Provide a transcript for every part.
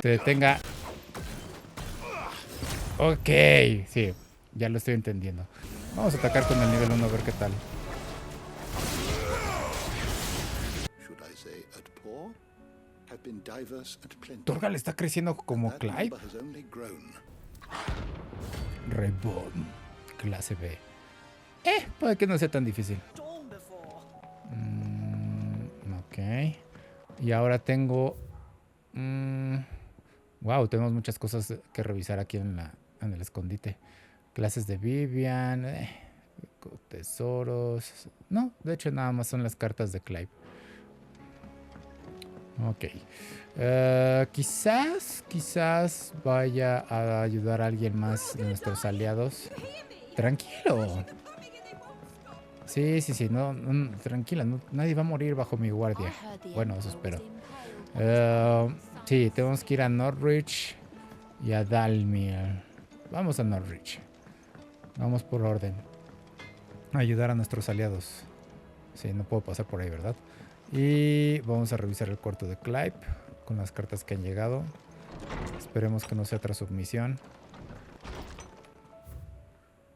te detenga. Ok, sí, ya lo estoy entendiendo. Vamos a atacar con el nivel 1 a ver qué tal. Torgal está creciendo como Clive. Reborn, clase B. Puede que no sea tan difícil. Ok. Y ahora tengo... wow, tenemos muchas cosas que revisar aquí en el escondite. Clases de Vivian, tesoros. No, de hecho nada más son las cartas de Clive. Ok. Quizás vaya a ayudar a alguien más de nuestros aliados. Tranquilo. Sí, no, tranquila, nadie va a morir bajo mi guardia. Bueno, eso espero. Sí, tenemos que ir a Norwich y a Dalmir. Vamos a Norwich. Vamos por orden. Ayudar a nuestros aliados. Sí, no puedo pasar por ahí, ¿verdad? Y vamos a revisar el cuarto de Clive con las cartas que han llegado. Esperemos que no sea otra submisión.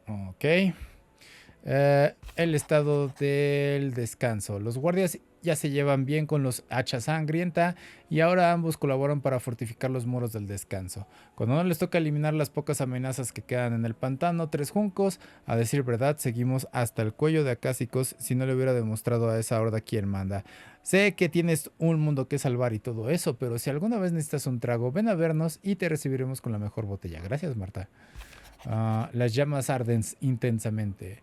Ok. El estado del descanso. Los guardias ya se llevan bien con los hacha sangrienta y ahora ambos colaboran para fortificar los muros del descanso. Cuando no les toca eliminar las pocas amenazas que quedan en el pantano, tres juncos, a decir verdad, seguimos hasta el cuello de acásicos si no le hubiera demostrado a esa horda quién manda. Sé que tienes un mundo que salvar y todo eso, pero si alguna vez necesitas un trago, ven a vernos y te recibiremos con la mejor botella. Gracias, Marta. Las llamas arden intensamente.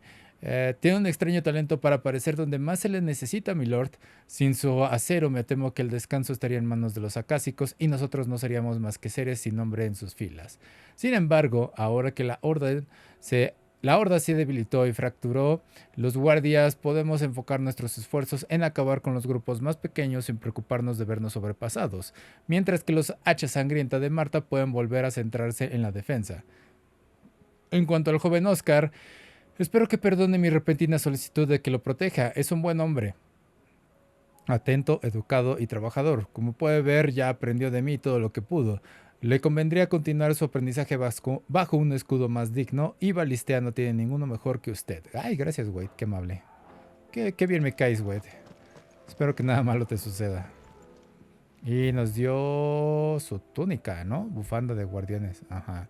Tiene un extraño talento para aparecer donde más se le necesita, milord. Sin su acero me temo que el descanso estaría en manos de los acásicos y nosotros no seríamos más que seres sin nombre en sus filas. Sin embargo, ahora que la horda se debilitó y fracturó, los guardias podemos enfocar nuestros esfuerzos en acabar con los grupos más pequeños sin preocuparnos de vernos sobrepasados, mientras que los hachas sangrienta de Marta pueden volver a centrarse en la defensa. En cuanto al joven Oscar, espero que perdone mi repentina solicitud de que lo proteja. Es un buen hombre. Atento, educado y trabajador. Como puede ver, ya aprendió de mí todo lo que pudo. Le convendría continuar su aprendizaje bajo un escudo más digno y Balistea no tiene ninguno mejor que usted. Ay, gracias, Wade. Qué amable. Qué bien me caes, Wade. Espero que nada malo te suceda. Y nos dio su túnica, ¿no? Bufanda de guardianes. Ajá.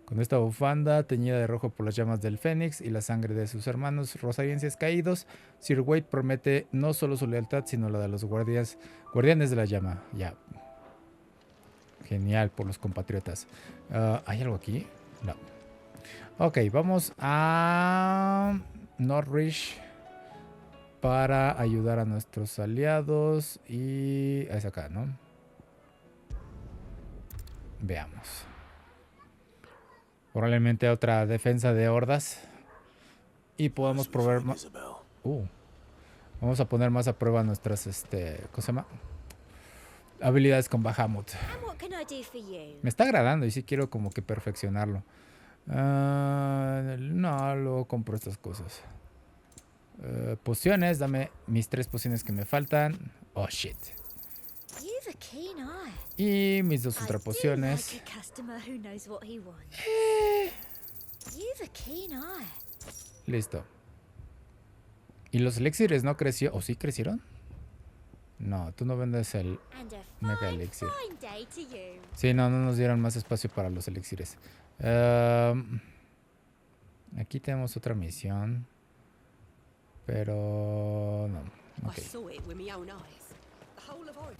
Con esta bufanda, teñida de rojo por las llamas del Fénix y la sangre de sus hermanos rosarienses caídos, Sir Wade promete no solo su lealtad, sino la de los guardianes de la llama. Ya. Genial por los compatriotas. ¿Hay algo aquí? No. Ok, vamos a Norwich para ayudar a nuestros aliados. Y es acá, ¿no? Veamos. Probablemente otra defensa de hordas. Y podemos probar más. Vamos a poner más a prueba nuestras, ¿cómo se llama? Habilidades con Bahamut. Me está agradando y sí quiero como que perfeccionarlo. No, luego compro estas cosas. Pociones, dame mis 3 pociones que me faltan. Oh, shit. Y mis 2 ultra pociones. Listo. ¿Y los elixires no creció? ¿O sí crecieron? No, tú no vendes el mega elixir. Sí, no nos dieron más espacio para los elixires. Aquí tenemos otra misión. Pero no. Okay.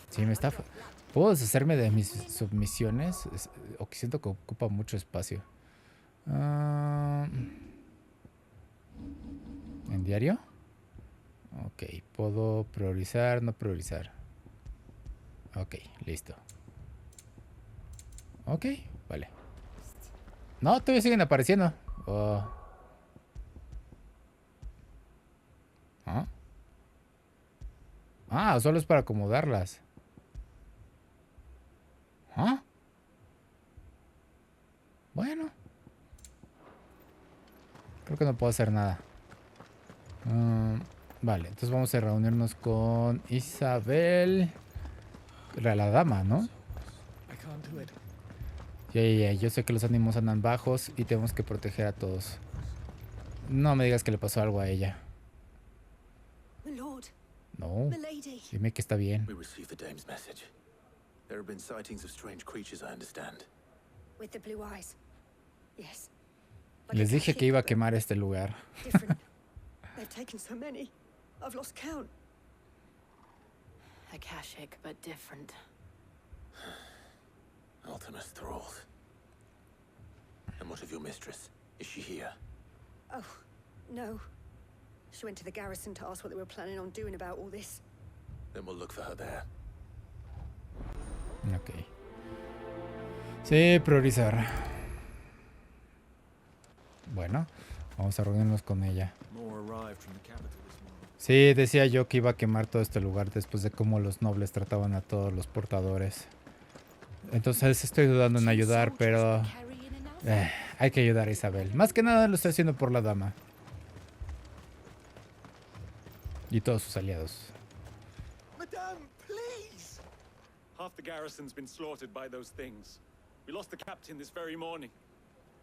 Sí, me está... ¿Puedo deshacerme de mis submisiones? O que siento que ocupa mucho espacio. ¿En diario? Ok, puedo priorizar, no priorizar. Ok, listo. Ok, vale. No, todavía siguen apareciendo. Solo es para acomodarlas. Bueno. Creo que no puedo hacer nada. Vale, entonces vamos a reunirnos con Isabel. La dama, ¿no? Ya, yo sé que los ánimos andan bajos y tenemos que proteger a todos. No me digas que le pasó algo a ella. No, dime que está bien. We received the dame's message. There have been sightings of strange creatures, I understand. With the blue eyes. Yes. Les dije que iba a quemar este lugar. Different. They've taken so many. I've lost count. Akashic, but different. Ultimus thralls. And what of your mistress? Is she here? Oh, no. She went to the garrison to ask what they were planning on doing about all this. Then we'll look for her there. Ok. Sí, priorizar. Bueno, vamos a reunirnos con ella. Sí, decía yo que iba a quemar todo este lugar después de cómo los nobles trataban a todos los portadores. Entonces estoy dudando en ayudar, pero hay que ayudar a Isabel. Más que nada lo estoy haciendo por la dama. Y todos sus aliados. Madame, please! Half the garrison's been slaughtered by those things. We lost the captain this very morning.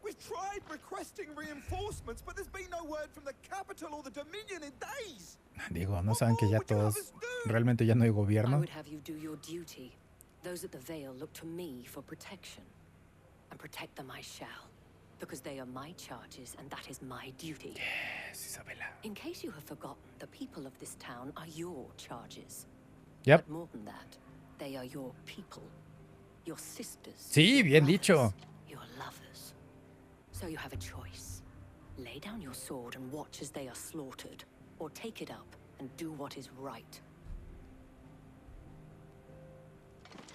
We've tried requesting reinforcements, but there's been no word from the capital or the Dominion in days. Digo, ¿no saben que ya todos realmente ya no hay I gobierno? would have you do your duty. Those at the Vale look to me for protection. And protect them I shall. Because they are my charges, and that is my duty. Yes, Isabela. In case you have forgotten, the people of this town are your charges. Yep. But more than that, they are your people. Your sisters. Sí, your bien brothers, dicho. Your lovers. So you have a choice. Lay down your sword and watch as they are slaughtered. Or take it up and do what is right.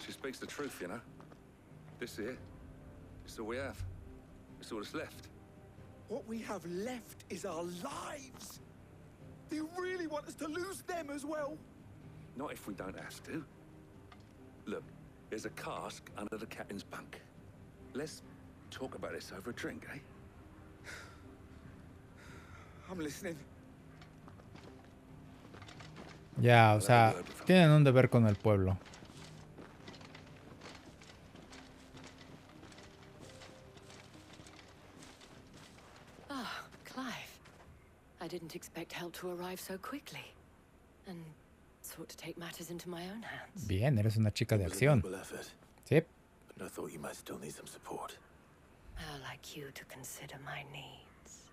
She speaks the truth, you know. This here, it's all we have. It's all that's left. What we have left is our lives. Do you really want us to lose them as well? Not if we don't have to. Look, there's a cask under the captain's bunk. Let's talk about this over a drink, eh? I'm listening. Ya, o sea, tienen un deber con el pueblo. Ah, Clive. I didn't expect help to arrive so quickly. And sought to take matters into my own hands. Bien, eres una chica de It was a acción. noble effort, Sí. but I thought you might still need some support. How like you to consider my needs.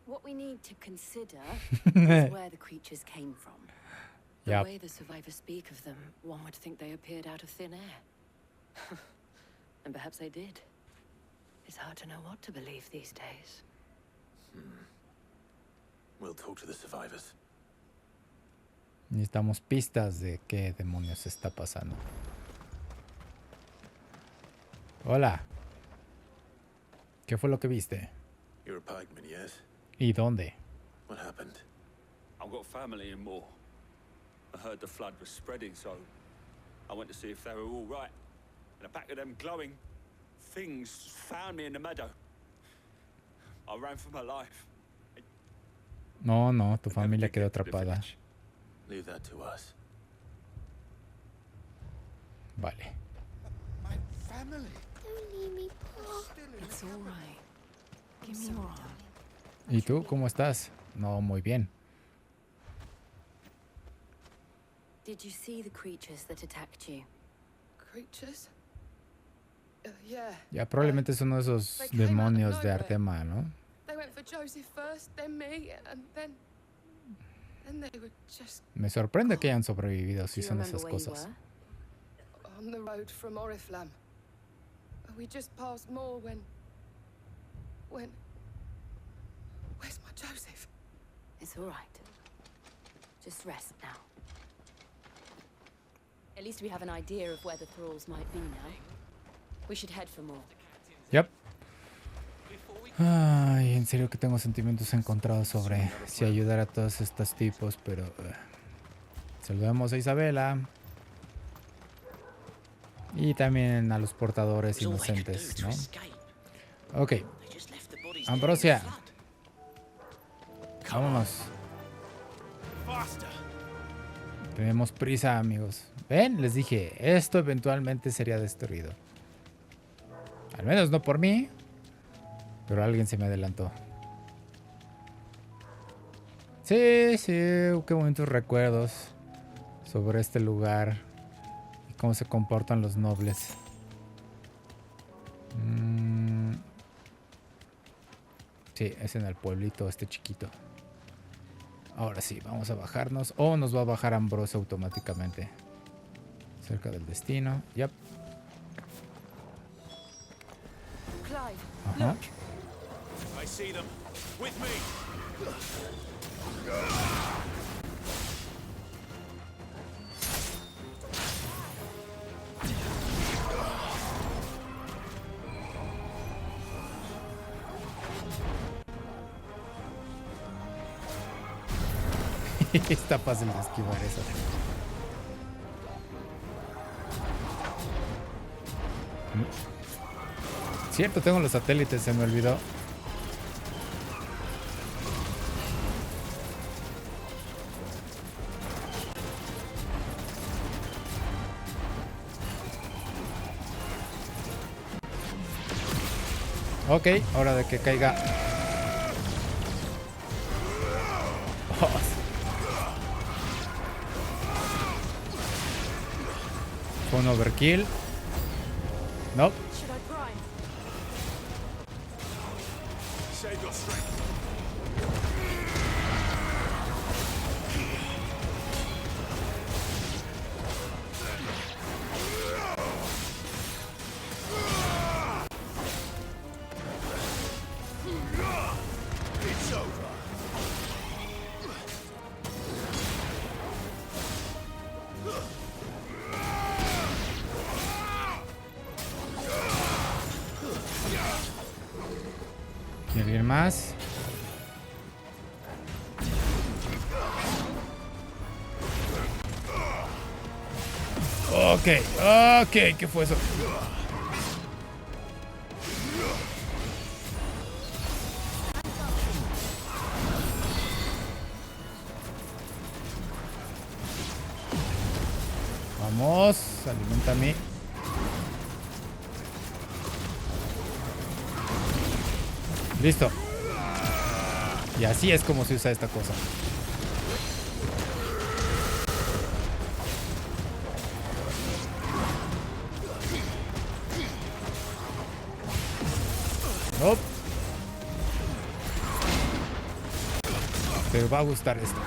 What we need to consider is where the creatures came from. The Yep. way the survivors speak of them, one would think they appeared out of thin air. And perhaps they did. It's hard to know what to believe these days. We'll talk to the survivors. Necesitamos pistas de qué demonios está pasando. Hola. ¿Qué fue lo que viste? You're a pikeman, yes? ¿Y dónde? What happened? I've got family in Moor. I heard the flood was spreading, so I went to see if they were all right. And a pack of them glowing things found me in the meadow. I ran for my life. No, no, tu Never familia did quedó get to the atrapada. village. Leave that to us. Vale. My family. Don't leave me, Pa. It's all right. Give me your arm. ¿Y tú cómo estás? No, muy bien. Did you see the creatures that attacked you? Creatures? Yeah. Ya probablemente es uno de esos demonios de Artema, ¿no? They went for Joseph first, then me, and then they were just Me sorprende que hayan sobrevivido si Do you son remember esas where you cosas. were? on the road from Oriflamme. We just passed Moor when... Where's my Joseph? It's all right. Just rest now. At least we have an idea of where the thralls might be now. We should head for more. Yep. Ay, en serio que tengo sentimientos encontrados sobre si ayudar a todos estos tipos, pero... saludamos a Isabela. Y también a los portadores inocentes, ¿no? Ok. Ambrosia. Vámonos. Tenemos prisa, amigos. ¿Ven? Les dije, esto eventualmente sería destruido. Al menos no por mí, pero alguien se me adelantó. Sí, sí, qué bonitos recuerdos sobre este lugar y cómo se comportan los nobles. Sí, es en el pueblito este chiquito. Ahora sí, vamos a bajarnos. O nos va a bajar Ambrosio automáticamente. Cerca del destino. Yep. Ajá. I see them. With me. Está fácil de esquivar eso. Cierto, tengo los satélites, se me olvidó. Ok, hora de que caiga. Oh. Fue un overkill. No. Save your strength. It's over. ¿Y alguien más? Ok, ok, ¿qué fue eso? Vamos, alimentame. Listo. Y así es como se usa esta cosa. Nope. Te va a gustar esto.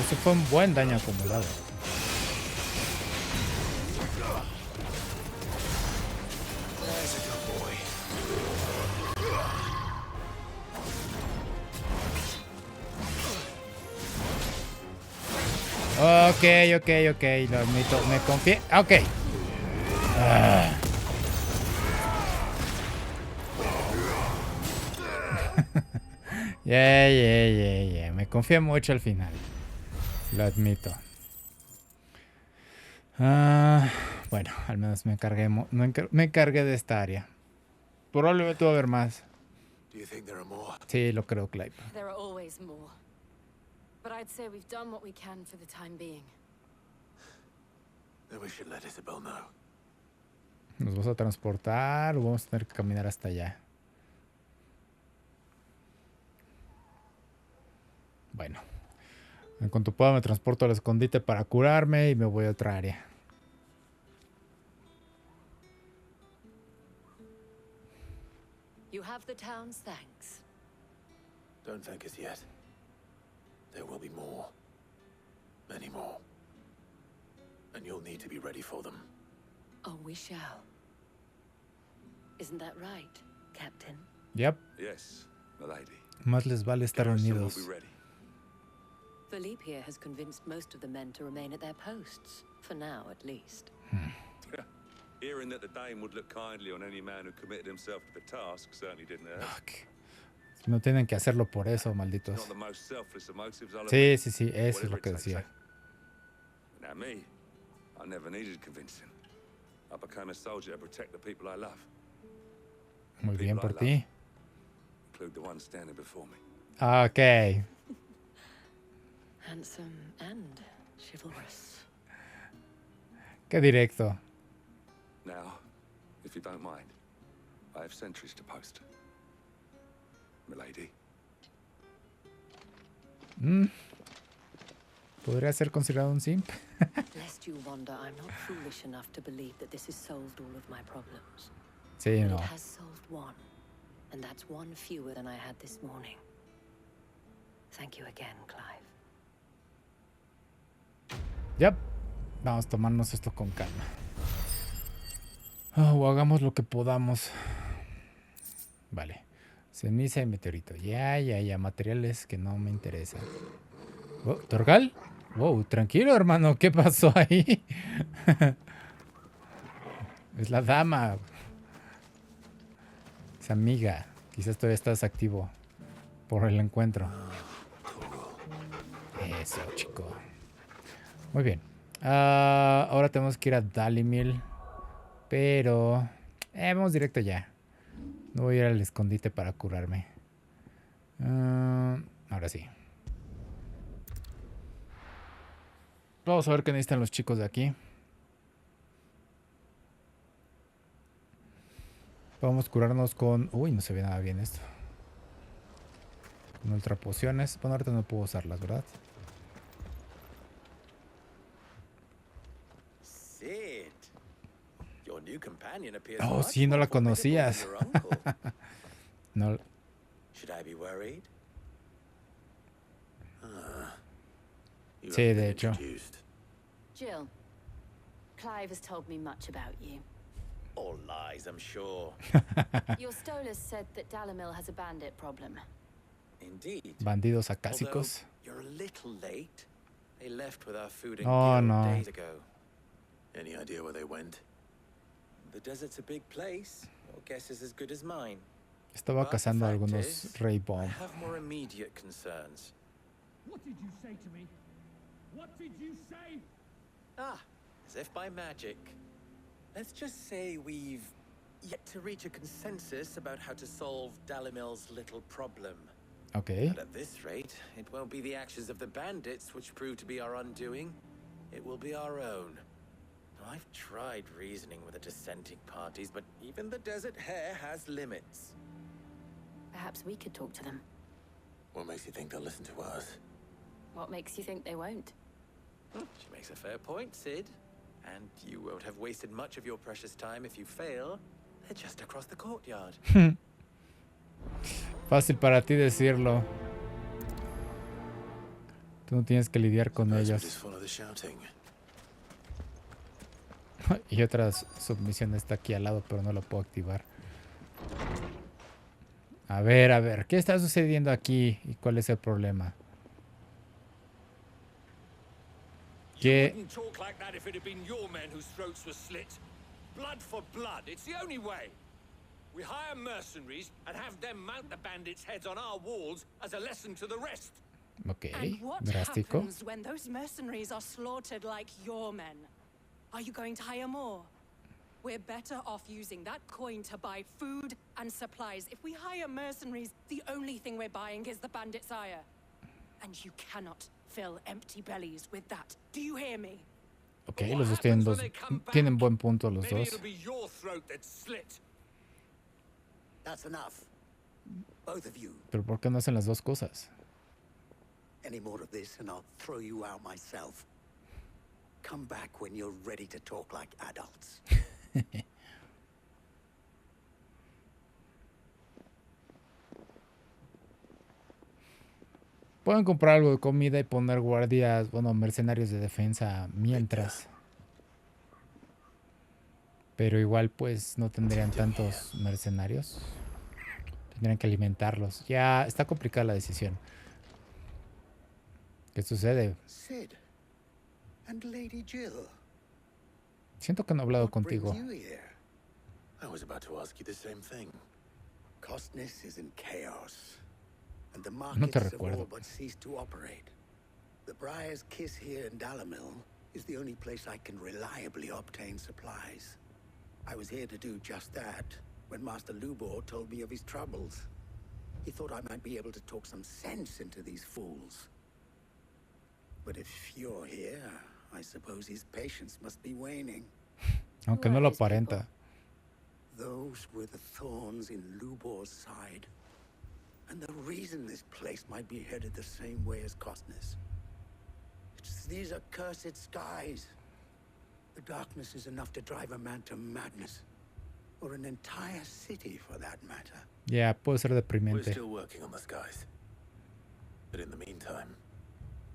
Ese fue un buen daño acumulado. Ok, lo admito, me confié. Ok. Yeah. Me confié mucho al final. Lo admito. Bueno, al menos me encargué, me encargué de esta área. Probablemente va a haber más. Do you think there are more? Sí, lo creo, Clive. There are always more. But I'd say we've done what we can for the time being. Then we should let Isabel know. ¿Nos vas a transportar o vamos a tener que caminar hasta allá? Bueno. En cuanto pueda me transporto al escondite para curarme y me voy a otra área. You have the town's thanks. Don't thank us yet. There will be more. Many more. And you'll need to be ready for them. Oh, we shall. Isn't that right, Captain? Yep. Yes, milady. Más les vale estar Garrison will unidos. be ready. Philippe here has convinced most of the men to remain at their posts. For now, at least. Hearing that the Dane would look kindly on any man who committed himself to the task certainly didn't hurt. Fuck. No tienen que hacerlo por eso, malditos. Not the most selfless of motives, I'll Sí, admit. eso es lo Whatever que it takes, decía. eh? Now me, I never needed convincing. I became a soldier to protect the people I love. Muy bien por ti. include the one standing before me. Ok. Handsome and chivalrous. Qué directo. Now, if you don't mind, I have sentries to post. Milady. ¿Podría ser considerado un simp? Lest you wonder, I'm not foolish enough to believe that this has solved all of my problems. Sí, But no. it has solved one, and that's one fewer than I had this morning. Thank you again, Clive. Yep. Vamos a tomarnos esto con calma. O hagamos lo que podamos. Vale. Ceniza y meteorito. Ya. Materiales que no me interesan. Oh, ¿Torgal? Wow, tranquilo, hermano. ¿Qué pasó ahí? Es la dama. Es amiga. Quizás todavía estás activo por el encuentro. Eso, chico. Muy bien. Ahora tenemos que ir a Dalimil. Pero... vamos directo ya. No voy a ir al escondite para curarme. Ahora sí. Vamos a ver qué necesitan los chicos de aquí. Vamos a curarnos con... Uy, no se ve nada bien esto. Con ultra pociones. Bueno, ahorita no puedo usarlas, ¿verdad? Sid. Your new companion appears Oh, much sí, no more la formidable conocías. than your uncle. No. Should I be worried? You Sí, haven't de been hecho. introduced. Jill, Clive has told me much about you. All lies, I'm sure. Your Stolas said that Dalimil has a bandit problem. Indeed. Bandidos Although acásicos. you're a little late. They left with our food and Oh, guild no. days ago. Any idea where they went? The desert's a big place. Your guess is as good as mine. Estaba But the cazando fact algunos is, Ray I Bomb. have more immediate concerns. What did you say to me? What did you say? Ah, as if by magic. Let's just say we've yet to reach a consensus about how to solve Dalimil's little problem. Ok. And at this rate, it won't be the actions of the bandits which prove to be our undoing. It will be our own. Now, I've tried reasoning with the dissenting parties, but even the Desert Hare has limits. Perhaps we could talk to them. What makes you think they'll listen to us? What makes you think they won't? She makes a fair point, Sid. And you won't have wasted much of your precious time if you fail. They're just across the courtyard. Fácil para ti decirlo. Tú no tienes que lidiar con Suppose we ellos. just follow the shouting. Y otra submisión está aquí al lado, pero no la puedo activar. A ver. ¿Qué está sucediendo aquí? ¿Y cuál es el problema? You ¿Qué? wouldn't talk like that if it had been your men whose throats were slit. Blood for blood, it's the only way. We hire mercenaries and have them mount the bandits' heads on our walls as a lesson to the rest. Ok. And what Drástico. happens when those mercenaries are slaughtered like your men? Are you going to hire more? We're better off using that coin to buy food and supplies. If we hire mercenaries, the only thing we're buying is the bandit's ire. And you cannot fill empty bellies with that. Do you hear me? Ok, los dos tienen buen punto los Maybe dos. it'll be your throat that's slit. That's enough. Both of you. Pero ¿por qué no hacen las dos cosas? Any more of this and I'll throw you out myself. Come back when you're ready to talk like adults. Pueden comprar algo de comida y poner guardias, bueno, mercenarios de defensa mientras. Pero igual pues no tendrían tantos mercenarios. Tendrían que alimentarlos. Ya está complicada la decisión. ¿Qué sucede? Sid and Lady Jill. Siento que no he hablado What brings contigo. you here? I was about to ask you the same thing. Costness is in chaos, and the No te markets have recuerdo. all but ceased to operate. The Briar's Kiss here in Dalimil is the only place I can reliably obtain supplies. I was here to do just that when Master Lubor told me of his troubles. He thought I might be able to talk some sense into these fools. But if you're here, I suppose his patience must be waning. Aunque no lo aparenta. Those were the thorns in Lubor's side. And the reason this place might be headed the same way as Costner's. It's these accursed skies. The darkness is enough to drive a man to madness. Or an entire city, for that matter. Ya, puede ser We're deprimente. still working on the skies. But in the meantime,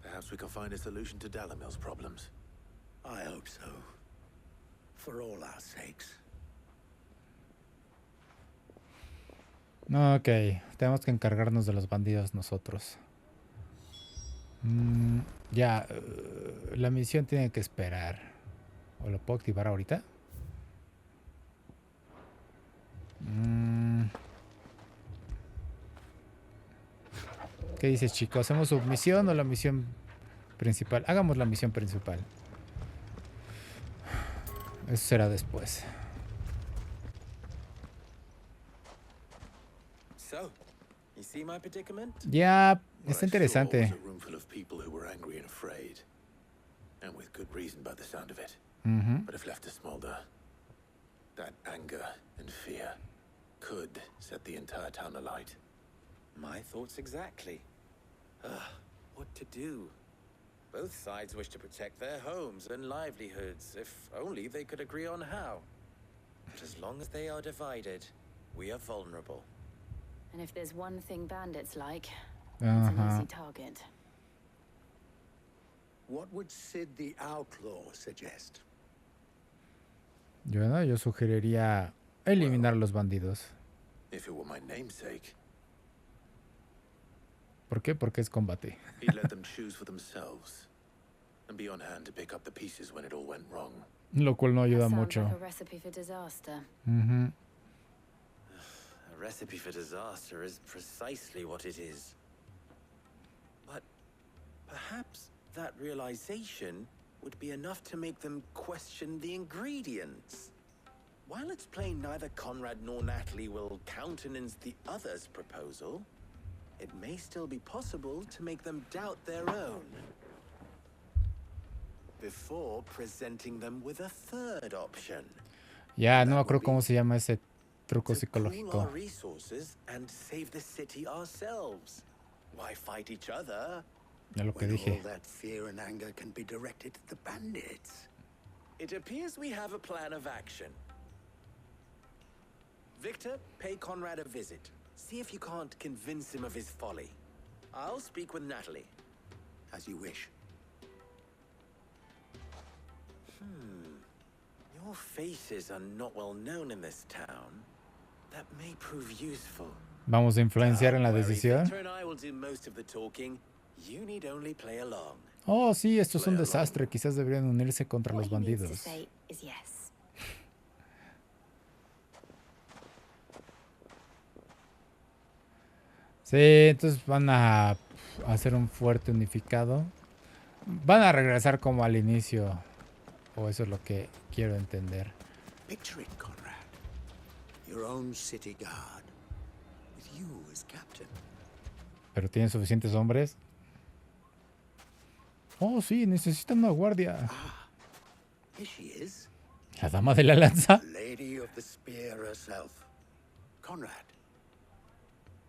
perhaps we can find a solution to Dalamil's problems. I hope so. For all our sakes. Ok, tenemos que encargarnos de los bandidos nosotros. Ya, la misión tiene que esperar. ¿O lo puedo activar ahorita? ¿Qué dices, chicos? ¿Hacemos submisión o la misión principal? Hagamos la misión principal. Eso será después. So, you see my predicament? Ya, What está I interesante. saw was a room full of people who were angry and afraid. And with good reason by the sound of it. Ujú. But if left to smolder, that anger and fear could set the entire town alight. My thoughts exactly. What to do? Both sides wish to protect their homes and livelihoods, if only they could agree on how. But as long as they are divided, we are vulnerable. And if there's one thing bandits like, it's an easy target. What would Sid the Outlaw suggest? Yo sugeriría eliminar a los bandidos. If it were my namesake, ¿Por qué? Porque es combate. he'd let them choose for themselves and be on hand to pick up the pieces when it all went wrong. Lo cual no ayuda That sounds mucho. like a recipe for disaster. Ujú. A recipe for disaster is precisely what it is. But perhaps that realization would be enough to make them question the ingredients. While it's plain neither Conrad nor Natalie will countenance the other's proposal, it may still be possible to make them doubt their own. Before presenting them with a third option. Ya, no me acuerdo cómo se llama ese truco To pool our psicológico. resources and save the city ourselves. Why fight each other? Ya lo que When dije. all that fear and anger can be directed at the bandits. It appears we have a plan of action. Victor, pay Conrad a visit. See if you can't convince him of his folly. I'll speak with Natalie. As you wish. Your faces are not well known in this town. That may prove useful. Vamos a influenciar en la Don't worry, decisión. Victor and I will do most of the talking. You need only play along. Oh, sí, esto es un desastre. Quizás deberían unirse contra los What he needs to bandidos. say is yes. Sí, entonces van a hacer un fuerte unificado. Van a regresar como al inicio. O eso es lo que quiero entender. Picture it, Conrad. Your own city guard. With you as captain. ¿Pero tienen suficientes hombres? Oh, sí, necesitan una guardia. Here she is. La dama de la lanza. Lady of the Spear herself. Conrad.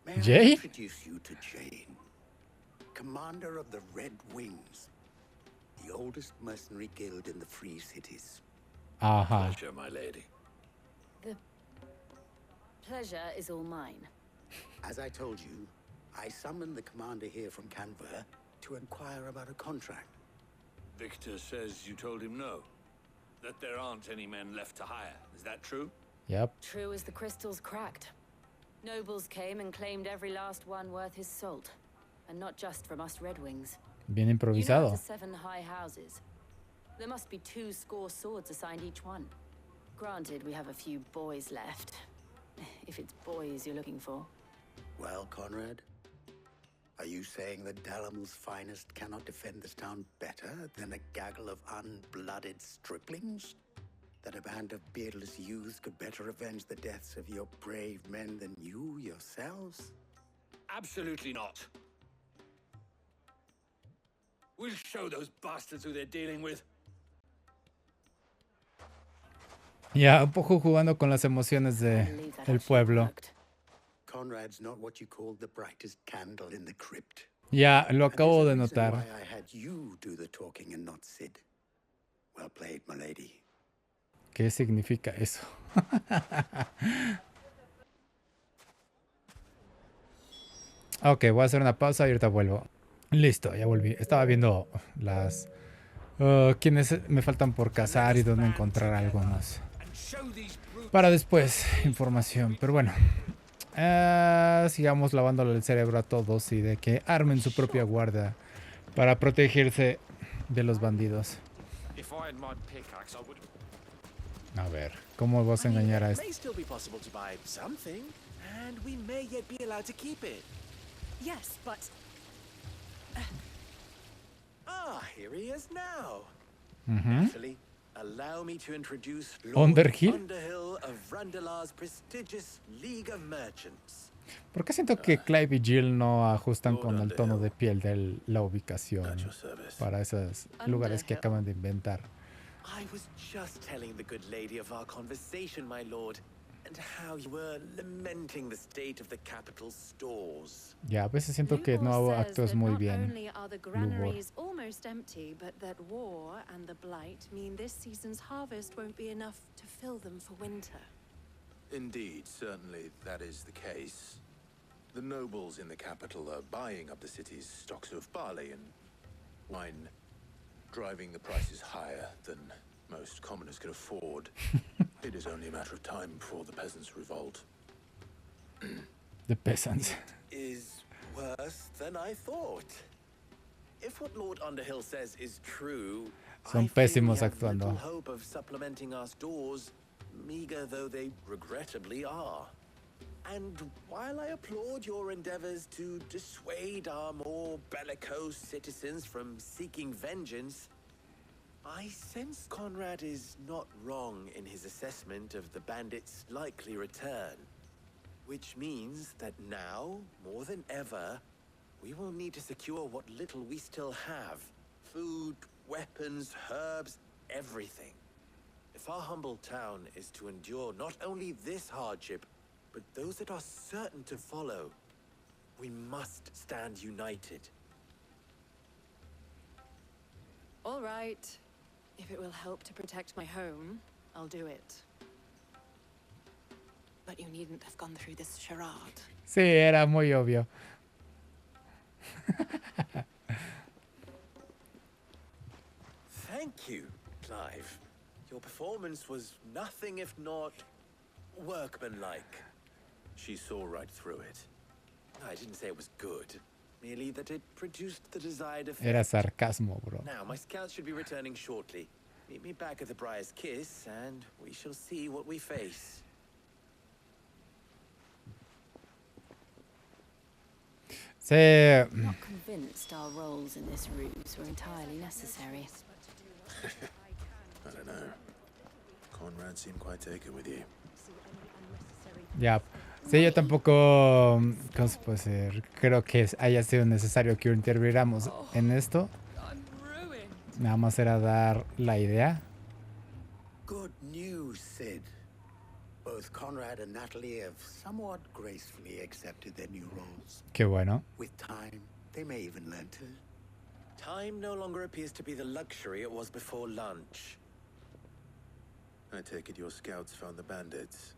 May Jay? I introduce you to Jane, commander of the Red Wings, the oldest mercenary guild in the Free Cities. Ajá. Pleasure, my lady. The pleasure is all mine. As I told you, I summoned the commander here from Canberra to inquire about a contract. Victor says you told him no. That there aren't any men left to hire. Is that true? Yep. True as the crystals cracked. Nobles came and claimed every last one worth his salt. And not just from us Red Wings. Bien You know of improvisado. the 7 high houses. There must be 2 score swords assigned each one. Granted, we have a few boys left. If it's boys you're looking for. Well, Conrad, are you saying that Dalamil's finest cannot defend this town better than a gaggle of unblooded striplings? That a band of beardless youths could better avenge the deaths of your brave men than you yourselves? Absolutely not. We'll show those bastards who they're dealing with. Ya, un poco jugando con las emociones del pueblo. Conrad's not what you call the brightest candle in the crypt. Ya, lo And there's acabo a de reason notar. why I had you do the talking and not Sid. Well played, my lady. ¿Qué significa eso? Ok, voy a hacer una pausa y ahorita vuelvo. Listo, ya volví. Estaba viendo las... quienes me faltan por cazar y dónde encontrar algo más. Para después, información. Pero bueno. Sigamos lavándole el cerebro a todos y de que armen su propia guardia para protegerse de los bandidos. A ver, ¿cómo vas a engañar a este? Yes, but... Here he is now. Ujú. Actually, allow me to introduce Underhill. Underhill of Randalar's prestigious League of Merchants. ¿Por qué siento que Clive y Jill no ajustan con el tono de piel de la ubicación para esos lugares que acaban de inventar? I was just telling the good lady of our conversation, my lord, and how you were lamenting the state of the capital's stores. Ya, a veces siento que no actúas muy bien, Not only are the Lubor. granaries almost empty, but that war and the blight mean this season's harvest won't be enough to fill them for winter. Indeed, certainly that is the case. The nobles in the capital are buying up the city's stocks of barley and wine, driving the prices higher than most commoners can afford. It is only a matter of time before the peasants revolt. The peasants. Is worse than I thought. If what Lord Underhill says is true, Son I fear we pésimos have actuando. little hope of supplementing our stores, meager though they regrettably are. And while I applaud your endeavors to dissuade our more bellicose citizens from seeking vengeance, I sense Conrad is not wrong in his assessment of the bandits' likely return. Which means that now, more than ever, we will need to secure what little we still have. Food, weapons, herbs, everything. If our humble town is to endure not only this hardship, but those that are certain to follow, we must stand united. All right. If it will help to protect my home, I'll do it. But you needn't have gone through this charade. Sí, era muy obvio. Thank you, Clive. Your performance was nothing if not workmanlike. She saw right through it. I didn't say it was good, merely that it produced the desired effect. Era sarcasmo, bro. Now, my scouts should be returning shortly. Meet me back at the Briar's Kiss, and we shall see what we face. Sí. I'm not convinced our roles in this ruse were entirely necessary. I don't know. Conrad seemed quite taken with you. Ya. Sí, yo tampoco, ¿cómo se puede decir? Creo que haya sido necesario que interviniéramos en esto. Nada más era dar la idea. Good news, Sid. Both Conrad and Natalie have somewhat gracefully accepted their new roles. Qué bueno. With time, they may even learn to. Time no longer appears to be the luxury it was before lunch. I take it your scouts found the bandits.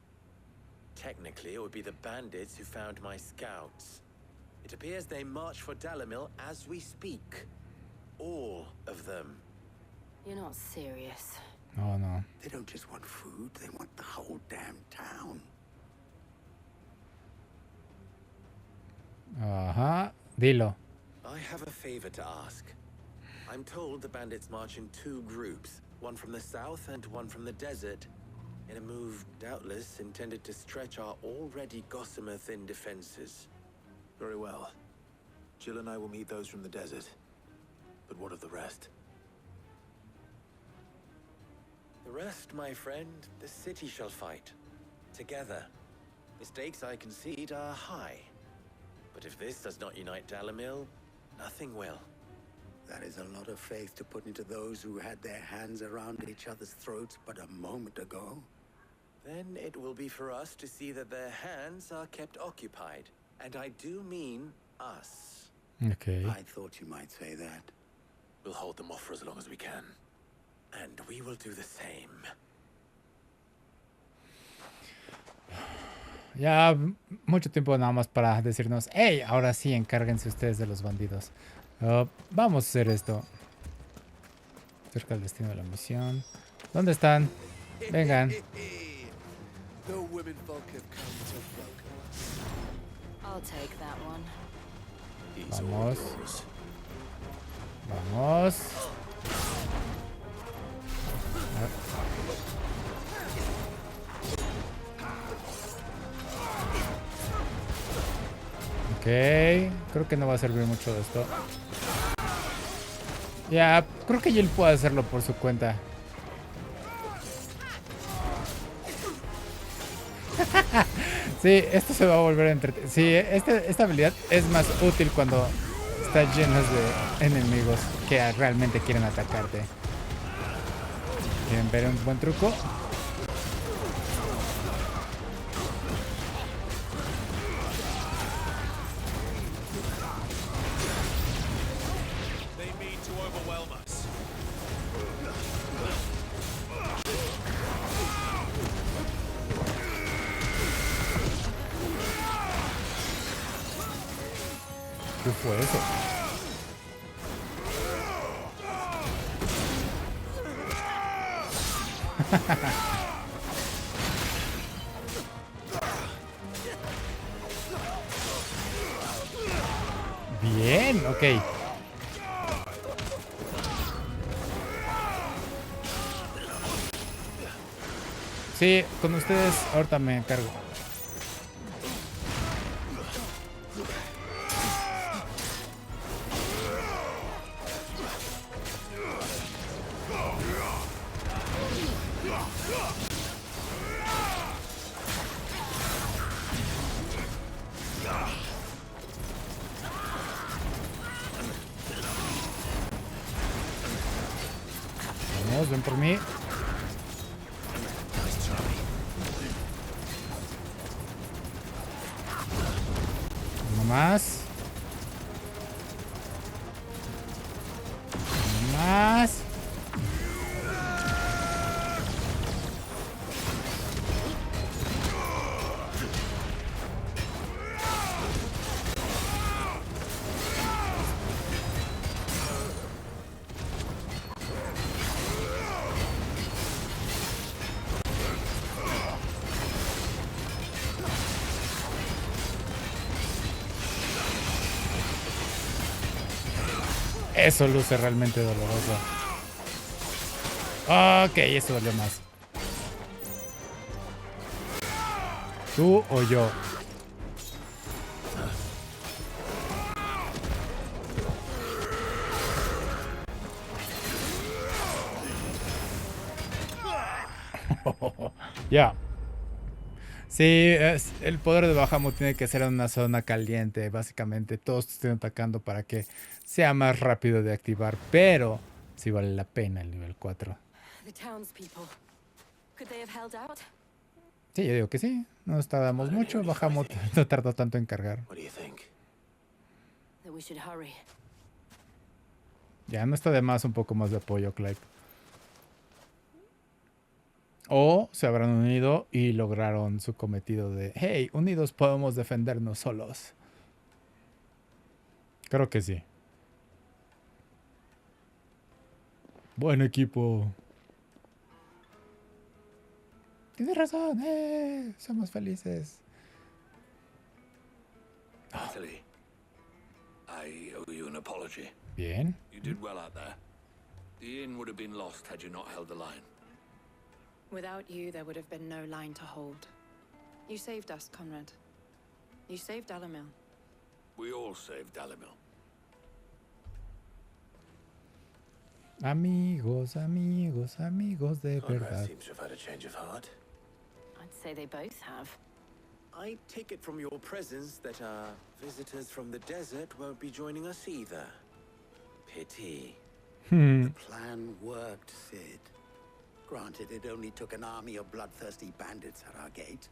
Technically, it would be the bandits who found my scouts. It appears they march for Dalamil as we speak. All of them. You're not serious. Oh, no. They don't just want food, they want the whole damn town. Ajá. Dilo. I have a favor to ask. I'm told the bandits march in two groups, one from the south and one from the desert, in a move doubtless intended to stretch our already gossamer-thin defenses. Very well. Jill and I will meet those from the desert. But what of the rest? The rest, my friend, the city shall fight. Together. The stakes, I concede, are high. But if this does not unite Dalamil, nothing will. That is a lot of faith to put into those who had their hands around each other's throats but a moment ago. Then it will be for us to see that their hands are kept occupied. And I do mean us. Okay. I thought you might say that. We'll hold them off for as long as we can. And we will do the same. Ya mucho tiempo nada más para decirnos, hey, ahora sí, encárguense ustedes de los bandidos. Vamos a hacer esto. Cerca del destino de la misión. ¿Dónde están? Vengan. The women folk have come to welcome us. I'll take that one. Vamos. Vamos. Ok, creo que no va a servir mucho de esto. Ya, creo que él puede hacerlo por su cuenta. Sí, esto se va a volver entretenido. Sí, esta habilidad es más útil cuando está lleno de enemigos que realmente quieren atacarte. ¿Quieren ver un buen truco? ¿Qué fue eso? Bien, ok. Sí, con ustedes ahorita me encargo. Vamos, ven por mí. Uno más. Uno más. Eso luce realmente doloroso. Ok, eso dolió más. ¿Tú o yo? Ya. Sí, el poder de Bahamut tiene que ser en una zona caliente, básicamente. Todos te estén atacando para que sea más rápido de activar, pero sí vale la pena el nivel 4. The townspeople. Could they have held out? Sí, yo digo que sí. No nos tardamos mucho. Bahamut no tardó tanto en cargar. What do you think? That we should hurry. Ya no está de más un poco más de apoyo, Clive. O se habrán unido y lograron su cometido de, hey, unidos podemos defendernos solos. Creo que sí. Buen equipo. Tienes razón, somos felices. Natalie, I owe you an apology. Bien. You did well out there. The inn would have been lost had you not held the line. Without you, there would have been no line to hold. You saved us, Conrad. You saved Dalamil. We all saved Dalamil. Amigos, amigos, amigos de Conrad verdad. seems to have had a change of heart. I'd say they both have. I take it from your presence that our visitors from the desert won't be joining us either. Pity. The plan worked, Sid. Granted, it only took an army of bloodthirsty bandits at our gate.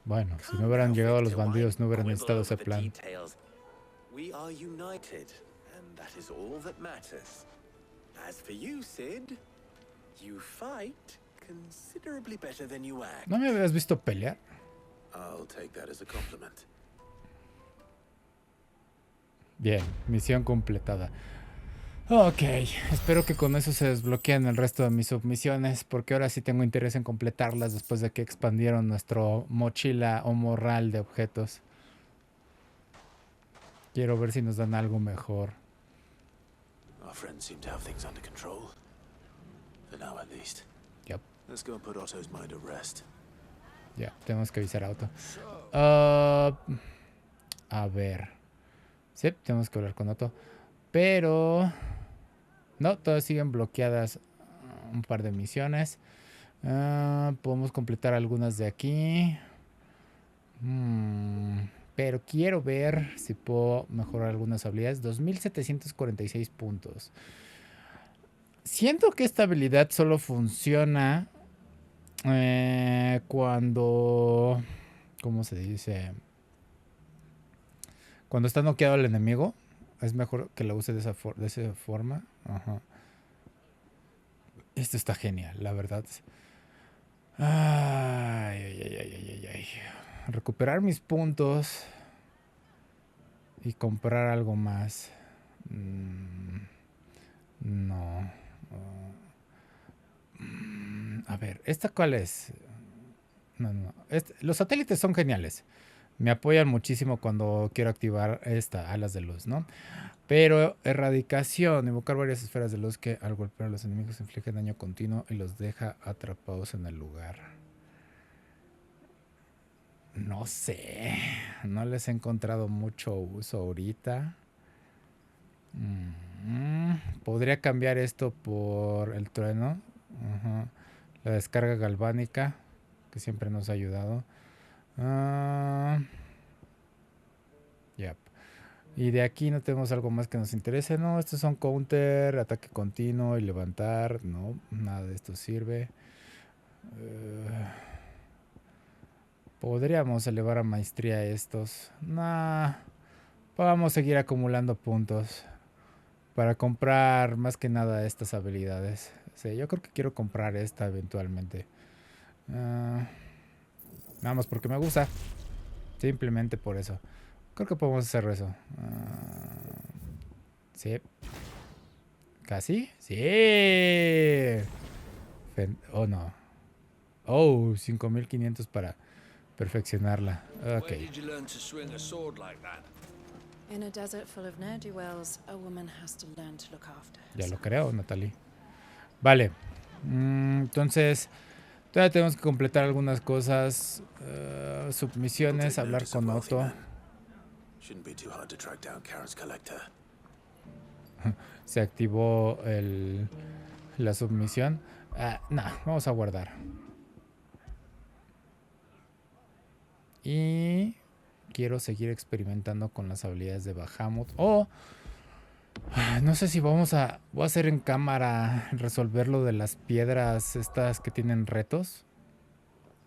Bueno, si no hubieran llegado los bandidos, no hubieran necesitado ese plan. Details. We are united, and that is all that matters. As for you, Sid, you fight considerably better than you act. ¿No me habías visto pelear? I'll take that as a compliment. Bien, misión completada. Ok, espero que con eso se desbloqueen el resto de mis submisiones, porque ahora sí tengo interés en completarlas después de que expandieron nuestro mochila o morral de objetos. Quiero ver si nos dan algo mejor. Our friends seem to have things under control. For now, at least. Yep. Let's go and put Otto's mind at rest. Ya, tenemos que avisar a Otto. A ver. Sí, tenemos que hablar con Otto. Pero... no, todas siguen bloqueadas un par de misiones. Podemos completar algunas de aquí. Pero quiero ver si puedo mejorar algunas habilidades. 2746 puntos. Siento que esta habilidad solo funciona cuando... ¿cómo se dice? Cuando está noqueado el enemigo. Es mejor que la use de esa forma. Ajá. Esto está genial, la verdad. Ay. Recuperar mis puntos. Y comprar algo más. No. A ver, ¿esta cuál es? No. Los satélites son geniales. Me apoyan muchísimo cuando quiero activar alas de luz, ¿no? Pero erradicación, invocar varias esferas de luz que al golpear a los enemigos infligen daño continuo y los deja atrapados en el lugar. No sé, no les he encontrado mucho uso ahorita. Podría cambiar esto por el trueno. La descarga galvánica, que siempre nos ha ayudado. Yep. Y de aquí no tenemos algo más que nos interese. No, estos son counter, ataque continuo y levantar. No, nada de esto sirve. Podríamos elevar a maestría estos. Nah, vamos a seguir acumulando puntos para comprar más que nada estas habilidades. Sí, yo creo que quiero comprar esta eventualmente. Nada más porque me gusta. Simplemente por eso. Creo que podemos hacer eso. Sí. ¿Casi? Sí. Oh, no. Oh, 5500 para perfeccionarla. Ok. In a desert full of ne'er-do-wells, a woman has to learn to look after herself. Ya lo creo, Natalie. Vale. Entonces... todavía tenemos que completar algunas cosas. Submisiones, hablar con Otto. Se activó la submisión. No, vamos a guardar. Y quiero seguir experimentando con las habilidades de Bahamut. No sé si voy a hacer en cámara resolver lo de las piedras estas que tienen retos.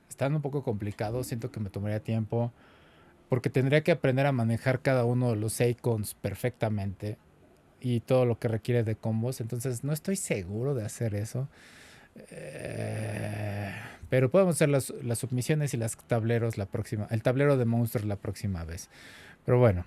Están un poco complicados, siento que me tomaría tiempo. Porque tendría que aprender a manejar cada uno de los icons perfectamente. Y todo lo que requiere de combos. Entonces no estoy seguro de hacer eso. Pero podemos hacer las submisiones y los tableros el tablero de monstruos la próxima vez. Pero bueno.